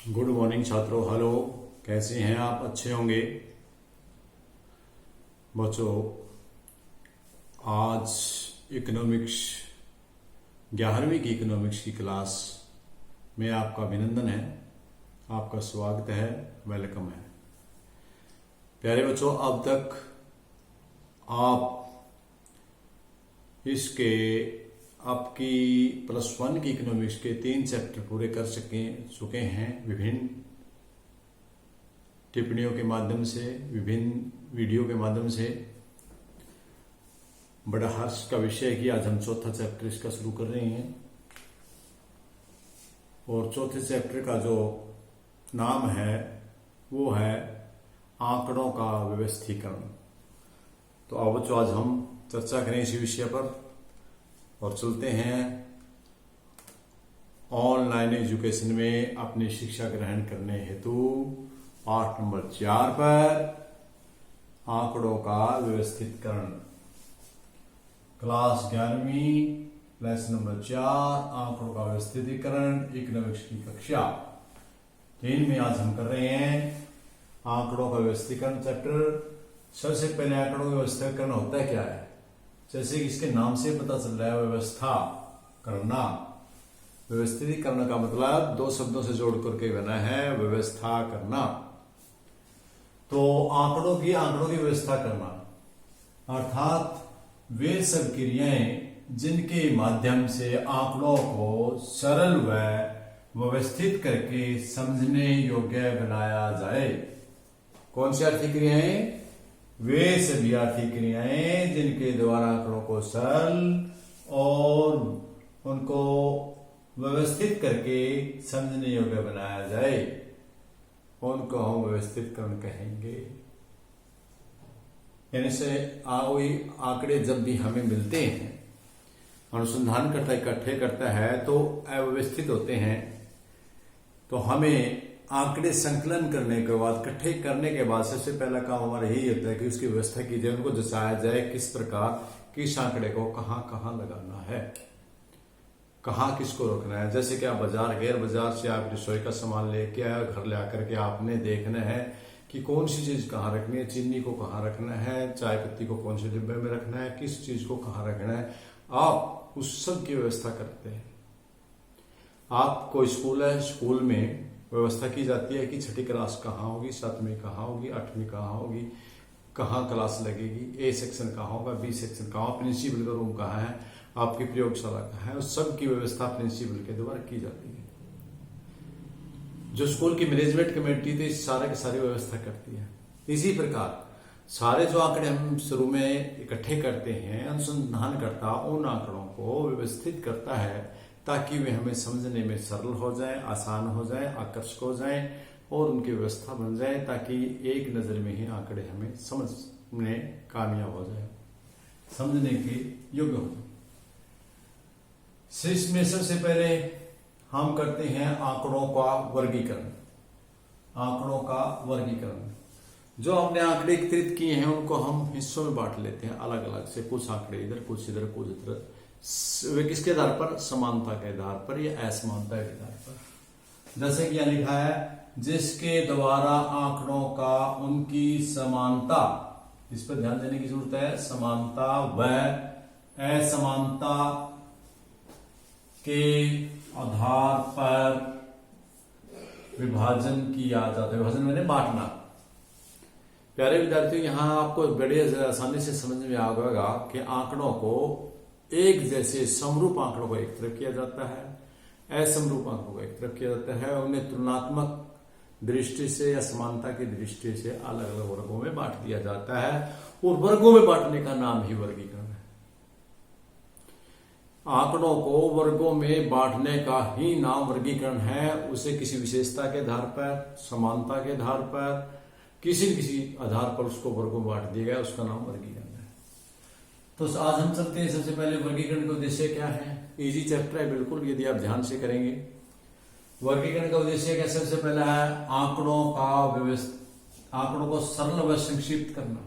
Good morning छात्रों। Hello, कैसे हैं आप? अच्छे होंगे बच्चों। आज इकोनॉमिक्स 11वीं की इकोनॉमिक्स की क्लास में आपका अभिनंदन है, आपका स्वागत है, वेलकम है। प्यारे बच्चों, अब तक आप इसके आपकी +1 की इकोनॉमिक्स के 3 चैप्टर पूरे कर चुके हैं। विभिन्न टिप्पणियों के माध्यम से, विभिन्न वीडियो के माध्यम से। बड़ा हर्ष का विषय है कि आज हम चौथा चैप्टर इसका शुरू कर रहे हैं और चौथे चैप्टर का जो नाम है वो है आंकड़ों का व्यवस्थीकरण। तो अब बच्चों आज हम चर्चा करें इसी विषय पर और चलते हैं ऑनलाइन एजुकेशन में अपनी शिक्षा ग्रहण करने हेतु पाठ नंबर 4 पर आंकड़ों का व्यवस्थितकरण। क्लास 11वीं लेसन नंबर 4 आंकड़ों का व्यवस्थितीकरण इकोनॉमिक्स की कक्षा 3 में आज हम कर रहे हैं आंकड़ों का व्यवस्थीकरण चैप्टर। सबसे पहले आंकड़ों का व्यवस्थीकरण होता है क्या है? जैसे कि इसके नाम से पता चल रहा है, व्यवस्था करना। व्यवस्थितीकरण का मतलब दो शब्दों से जोड़ करके बना है, व्यवस्था करना। तो आंकड़ों की व्यवस्था करना अर्थात वे सब क्रियाएं जिनके माध्यम से आंकड़ों को सरल व व्यवस्थित करके समझने योग्य बनाया जाए। कौन सी आर्थिक क्रियाएं? वे सभी आर्थिक क्रियाएं जिनके द्वारा आंकड़ों को सरल और उनको व्यवस्थित करके समझने योग्य बनाया जाए, उनको हम व्यवस्थितकरण कहेंगे। यानी से आंकड़े जब भी हमें मिलते हैं, अनुसंधानकर्ता इकट्ठे करता है तो अव्यवस्थित होते हैं, तो हमें आंकड़े संकलन करने के बाद, इकट्ठे करने के बाद सबसे पहला काम हमारा यही होता है कि उसकी व्यवस्था की जाए, उनको दर्शाया जाए किस प्रकार किस आंकड़े को कहां कहां लगाना है, कहां किसको रखना है। जैसे कि आप बाजार गैर बाजार से आप रसोई का सामान लेके आए, घर ले आकर के आपने देखना है कि कौन सी चीज कहाँ रखनी है, चीनी को कहाँ रखना है, चाय पत्ती को कौन से डिब्बे में रखना है, किस चीज को कहाँ रखना है, आप उस सब की व्यवस्था करते हैं। आपको स्कूल है, स्कूल में व्यवस्था की जाती है कि छठी क्लास कहाँ होगी, 7वीं कहाँ होगी, 8वीं कहाँ होगी, कहाँ क्लास लगेगी, ए सेक्शन कहाँ होगा, बी सेक्शन कहाँ, प्रिंसिपल का रूम कहाँ है, आपकी प्रयोगशाला कहाँ है, उस सब की व्यवस्था प्रिंसिपल के द्वारा की जाती है। जो स्कूल की मैनेजमेंट कमेटी थी सारे की सारी व्यवस्था करती है। इसी प्रकार सारे जो आंकड़े हम शुरू में इकट्ठे करते हैं, अनुसंधानकर्ता उन आंकड़ों को व्यवस्थित करता है ताकि वे हमें समझने में सरल हो जाए, आसान हो जाए, आकर्षक हो जाए और उनकी व्यवस्था बन जाए, ताकि एक नजर में ही आंकड़े हमें समझने कामयाब हो जाए, समझने के योग्य हो जाए। इसमें सबसे पहले हम करते हैं आंकड़ों का वर्गीकरण। आंकड़ों का वर्गीकरण, जो हमने आंकड़े एकत्रित किए हैं उनको हम हिस्सों में बांट लेते हैं अलग अलग से। कुछ आंकड़े इधर, कुछ इधर, कुछ इधर। वे किसके आधार पर? समानता के आधार पर या असमानता के आधार पर। जैसे कि यहां लिखा है, जिसके द्वारा आंकड़ों का उनकी समानता, इस पर ध्यान देने की जरूरत है, समानता व असमानता के आधार पर विभाजन किया जाता है। विभाजन मैंने बांटना। प्यारे विद्यार्थियों, यहां आपको बड़े आसानी से समझ में आ जाएगा कि आंकड़ों को एक जैसे समरूप आंकड़ों को एक तरफ किया जाता है, असमरूप आंकड़ों को एक तरफ किया जाता है। उन्हें तुलनात्मक दृष्टि से या समानता की दृष्टि से अलग अलग वर्गों में बांट दिया जाता है और वर्गों में बांटने का नाम ही वर्गीकरण है। आंकड़ों को वर्गों में बांटने का ही नाम वर्गीकरण है। उसे किसी विशेषता के आधार पर, समानता के आधार पर, किसी न किसी आधार पर उसको वर्गों में बांट दिया गया, उसका नाम वर्गीकरण है। तो आज हम चलते हैं। सबसे पहले वर्गीकरण का उद्देश्य क्या है? इजी चैप्टर है बिल्कुल, यदि आप ध्यान से करेंगे। वर्गीकरण का उद्देश्य क्या? सबसे पहला है आंकड़ों को सरल व संक्षिप्त करना।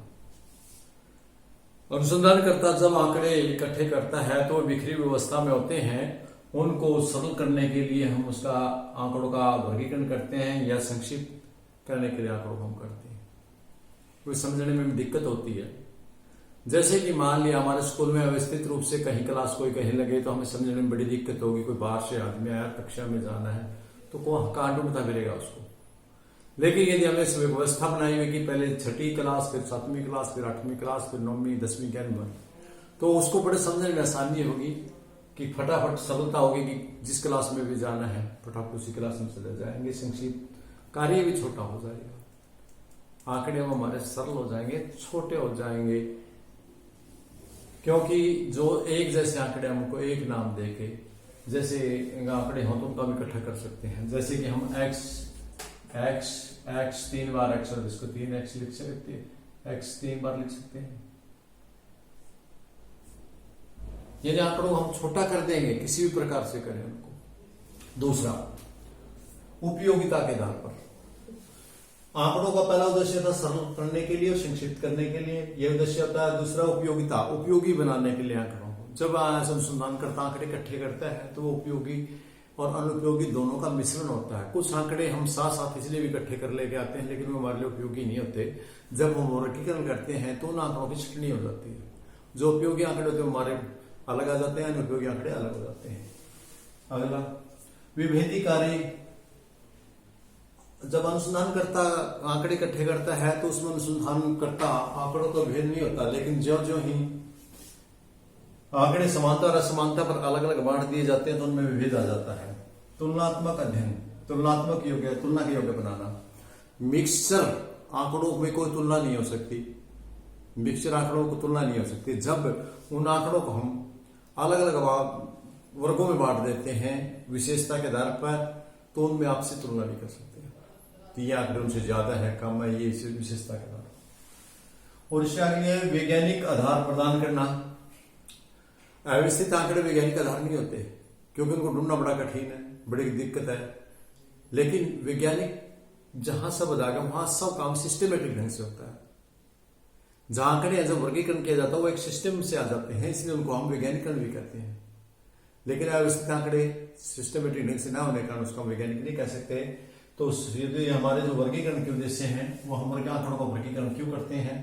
अनुसंधानकर्ता जब आंकड़े इकट्ठे करता है तो बिखरी व्यवस्था में होते हैं उनको सरल करने के लिए हम उसका आंकड़ों का वर्गीकरण करते हैं या संक्षिप्त करने के लिए आंकड़ों को हम करते हैं। कोई समझने में भी दिक्कत होती है। जैसे कि मान लिया हमारे स्कूल में व्यवस्थित रूप से कहीं क्लास कोई कहीं लगे तो हमें समझने में बड़ी दिक्कत होगी। कोई बाहर से आदमी आया कक्षा में जाना है तो कहाँ ढूंढता फिरेगा उसको। लेकिन यदि हमने व्यवस्था बनाई हुई कि पहले 6ठी क्लास, फिर 7वीं क्लास, फिर 8वीं क्लास, फिर 9वीं 10वीं के अनुभव, तो उसको बड़े समझने में आसानी होगी कि फटाफट सरलता होगी कि जिस क्लास में भी जाना है फटाफट उसी क्लास में चले जाएंगे। संक्षिप्त कार्य भी छोटा हो जाएगा, आंकड़े वो हमारे सरल हो जाएंगे, छोटे हो जाएंगे, क्योंकि जो एक जैसे आंकड़े हमको एक नाम देके जैसे आंकड़े हो तो उनका हम इकट्ठा कर सकते हैं। जैसे कि हम x 3 बार x और इसको 3x लिख सकते हैं, x 3 बार लिख सकते हैं। यदि आंकड़ों को हम छोटा कर देंगे किसी भी प्रकार से करें उनको। दूसरा, उपयोगिता के आधार पर आंकड़ों का पहला उद्देश्य था सरल करने के लिए और संक्षिप्त करने के लिए, यह उद्देश्य होता है। दूसरा, उपयोगिता, उपयोगी बनाने के लिए आंकड़ों को। जब अनुसंधानकर्ता आंकड़े इकट्ठे करता है तो वो उपयोगी और अनुपयोगी दोनों का मिश्रण होता है। कुछ आंकड़े हम साथ साथ इसलिए भी इकट्ठे कर लेके आते हैं लेकिन वो हमारे लिए उपयोगी नहीं होते। जब हम वर्गीकरण करते हैं तो उन आंकड़ों की छटनी हो जाती है। जो उपयोगी आंकड़े होते हैं हमारे अलग आ जाते हैं, अनुपयोगी आंकड़े अलग हो जाते हैं। अगला, विभेदीकारी। जब अनुसंधानकर्ता आंकड़े इकट्ठे करता है तो उसमें अनुसंधानकर्ता आंकड़ों का भेद नहीं होता, लेकिन ज्यों ज्यों ही आंकड़े समानता और असमानता पर अलग अलग बांट दिए जाते हैं तो उनमें विभेद आ जाता है। तुलनात्मक अध्ययन, तुलनात्मक योग्य, तुलना के योग्य बनाना। मिक्सचर आंकड़ों में कोई तुलना नहीं हो सकती, मिक्सचर आंकड़ों को तुलना नहीं हो सकती। जब उन आंकड़ों को हम अलग अलग वर्गों में बांट देते हैं विशेषता के आधार पर तो उनमें आपसे तुलना भी कर सकते हैं कि ये आंकड़े उनसे ज्यादा है, कम है, ये विशेषता के आधार। और इसके आगे वैज्ञानिक आधार प्रदान करना। अव्यवस्थित आंकड़े वैज्ञानिक आधार नहीं होते क्योंकि उनको ढूंढना बड़ा कठिन है, बड़ी दिक्कत है। लेकिन वैज्ञानिक जहां सब बताएगा वहां सब काम सिस्टमेटिक ढंग से होता है। जहां आंकड़े जब वर्गीकरण किया जाता है वो एक सिस्टम से आ जाते हैं, इसलिए उनको हम वैज्ञानिकरण भी कहते हैं। लेकिन अव्यवस्थित आंकड़े सिस्टमेटिक ढंग से ना होने के कारण उसको हम वैज्ञानिक नहीं कह सकते। तो यदि हमारे जो वर्गीकरण के उद्देश्य हैं वो हम आंकड़ों का वर्गीकरण क्यों करते हैं?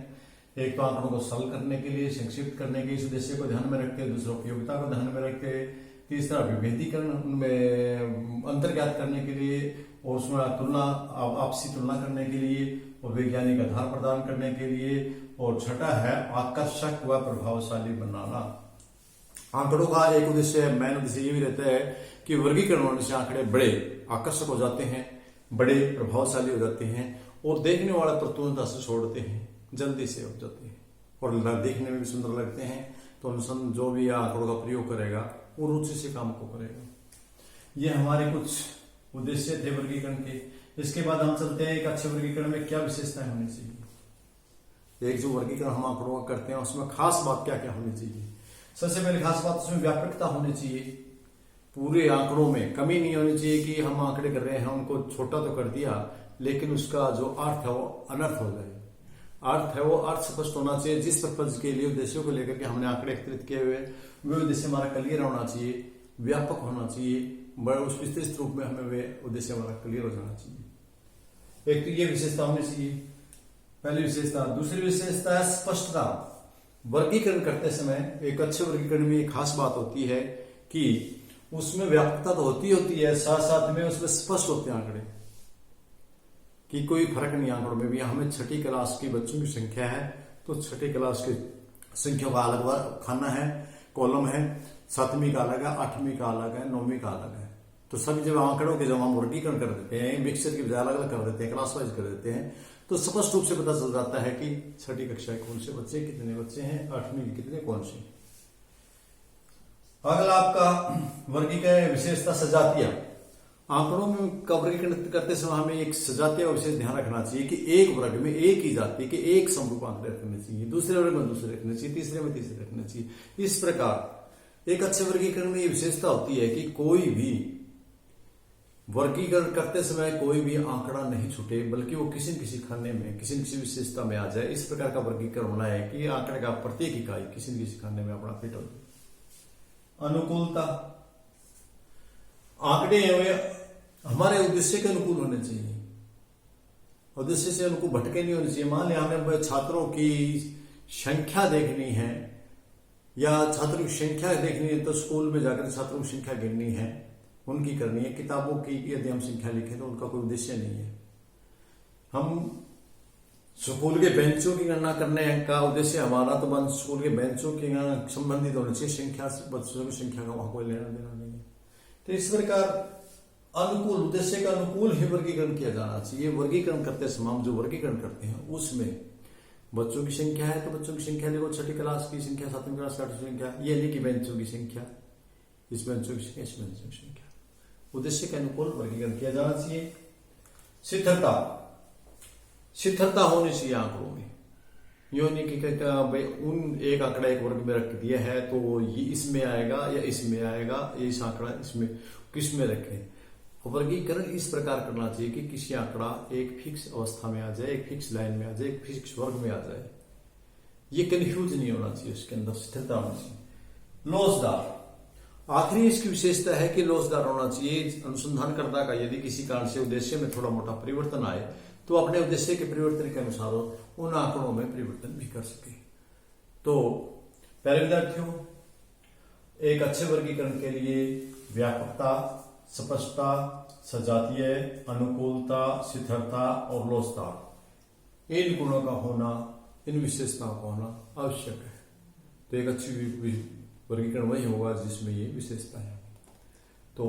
एक तो आंकड़ों को सरल करने के लिए, संक्षिप्त करने के इस उद्देश्य को ध्यान में रखते हैं। दूसरा, उपयोगिता को ध्यान में रखते हैं। तीसरा, विभेदीकरण, उनमें अंतर ज्ञात करने के लिए और उसमें तुलना, आपसी तुलना करने के लिए और वैज्ञानिक आधार प्रदान करने के लिए। और छठा है आकर्षक व प्रभावशाली बनाना। आंकड़ों का एक उद्देश्य, मेन उद्देश्य ये भी रहता है कि वर्गीकरण होने से आंकड़े बड़े आकर्षक हो जाते हैं, बड़े प्रभावशाली हो जाते हैं और देखने वाला तुरंत से छोड़ते हैं, जल्दी से हो जाते हैं और देखने में भी सुंदर लगते हैं। तो जो भी आंकड़ों का प्रयोग करेगा वो रुचि से काम को करेगा। ये हमारे कुछ उद्देश्य थे वर्गीकरण के। इसके बाद हम चलते हैं एक अच्छे वर्गीकरण में क्या विशेषताएं होनी चाहिए। एक जो वर्गीकरण हम आंकड़ों का करते हैं उसमें खास बात क्या क्या होनी चाहिए। सबसे पहले खास बात उसमें व्यापकता होनी चाहिए। पूरे आंकड़ों में कमी नहीं होनी चाहिए कि हम आंकड़े कर रहे हैं उनको छोटा तो कर दिया लेकिन उसका जो अर्थ है वो अनर्थ हो जाए। अर्थ है वो अर्थ स्पष्ट होना चाहिए। जिस पर्पज के लिए, उद्देश्यों को लेकर के हमने आंकड़े एकत्रित किए हुए वे उद्देश्य हमारा क्लियर होना चाहिए, व्यापक होना चाहिए, बड़े उस विस्तृत रूप में हमें वे उद्देश्य हमारा क्लियर हो जाना चाहिए। एक तो ये विशेषता होनी चाहिए, पहली विशेषता। दूसरी विशेषता है स्पष्टता। वर्गीकरण करते समय एक अच्छे वर्गीकरण में एक खास बात होती है कि उसमें व्यापकता तो होती है, साथ साथ में उसमें स्पष्ट होते हैं आंकड़े कि कोई फर्क नहीं आंकड़ों में भी। हमें 6ठी क्लास की बच्चों की संख्या है तो 6ठी क्लास की संख्या का अलग खाना है, कॉलम है। 7वीं का अलग है, 8वीं का अलग है, 9वीं का अलग है। तो सभी जब आंकड़ों के जब हम वर्गीकरण कर देते हैं, मिक्सचर की बजाय अलग अलग कर देते हैं, क्लास वाइज कर देते हैं, तो स्पष्ट रूप से पता चल जाता है कि 6ठी कक्षा के कौन से बच्चे, कितने बच्चे हैं, 8वीं के कितने, कौन से। अगला आपका वर्गीकरण विशेषता सजातीय। आंकड़ों में वर्गीकरण करते समय हमें एक सजातीय विशेष ध्यान रखना चाहिए कि एक वर्ग में एक ही जाति के एक समरूप आंकड़े रखने चाहिए, दूसरे वर्ग में दूसरे रखने चाहिए, तीसरे में तीसरे रखने चाहिए। इस प्रकार एक अच्छे वर्गीकरण में ये विशेषता होती है कि कोई भी वर्गीकरण करते समय कोई भी आंकड़ा नहीं छूटे, बल्कि वो किसी न किसी खाने में, किसी न किसी विशेषता में आ जाए। इस प्रकार का वर्गीकरण होना है कि आंकड़े का प्रत्येक इकाई किसी न किसी खाने में अपना फिट हो जाए। अनुकूलता। आंकड़े वे हमारे उद्देश्य के अनुकूल होने चाहिए, उद्देश्य से उनको भटके नहीं होने चाहिए। मान लिया हमें छात्रों की संख्या देखनी है या छात्रों की संख्या देखनी है तो स्कूल में जाकर छात्रों की संख्या गिननी है, उनकी करनी है। किताबों की यदि हम संख्या लिखें तो उनका कोई उद्देश्य नहीं है। हम स्कूल के बेंचों की गणना करने का उद्देश्य हमारा तो बंद स्कूल के बेंचों की संबंधित होने चाहिए, संख्या से बच्चों की संख्या का वहां कोई लेना देना नहीं है। तो इस प्रकार अनुकूल उद्देश्य का अनुकूल ही वर्गीकरण किया जाना चाहिए। वर्गीकरण करते समय हम जो वर्गीकरण करते हैं उसमें बच्चों की संख्या है तो बच्चों की संख्या देखो, छठी क्लास की संख्या, सातवीं क्लास की संख्या, ये नहीं कि बेंचों की संख्या, इस बेंचों की संख्या, इस बेंचों की संख्या। उद्देश्य के अनुकूल वर्गीकरण किया जाना चाहिए। शिथिलता, शिथिलता होनी चाहिए आंकड़ों में। यो नहीं कि भाई उन एक आंकड़ा एक वर्ग में रख दिया है तो ये इसमें आएगा या इसमें आएगा, ये इस आंकड़ा इसमें किस में रखें। वर्गीकरण इस प्रकार करना चाहिए कि किसी आंकड़ा एक फिक्स अवस्था में आ जाए, एक फिक्स लाइन में आ जाए, एक फिक्स वर्ग में आ जाए, ये कंफ्यूज नहीं होना चाहिए, उसके अंदर स्थिरता होनी चाहिए। लोचदार, आखिरी इसकी विशेषता है कि लोचदार होना चाहिए। अनुसंधानकर्ता का यदि किसी कारण से उद्देश्य में थोड़ा मोटा परिवर्तन आए तो अपने उद्देश्य के परिवर्तन के अनुसार उन आंकड़ों में परिवर्तन भी कर सके। तो प्यारे विद्यार्थियों, एक अच्छे वर्गीकरण के लिए व्यापकता, स्पष्टता, सजातीय, अनुकूलता, शिथिलता और लोचता, इन गुणों का होना, इन विशेषताओं का होना आवश्यक है। तो एक अच्छी वर्गीकरण वही होगा जिसमें ये विशेषता है। तो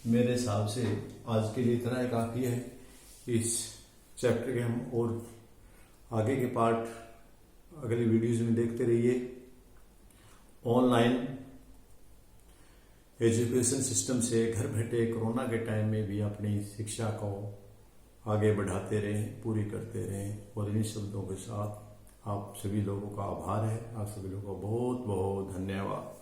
मेरे हिसाब से आज के लिए इतना ही काफी है। इस चैप्टर के हम और आगे के पार्ट अगली वीडियोज में देखते रहिए। ऑनलाइन एजुकेशन सिस्टम से घर बैठे कोरोना के टाइम में भी अपनी शिक्षा को आगे बढ़ाते रहें, पूरी करते रहें। और इन शब्दों के साथ आप सभी लोगों का आभार है, आप सभी लोगों का बहुत बहुत धन्यवाद।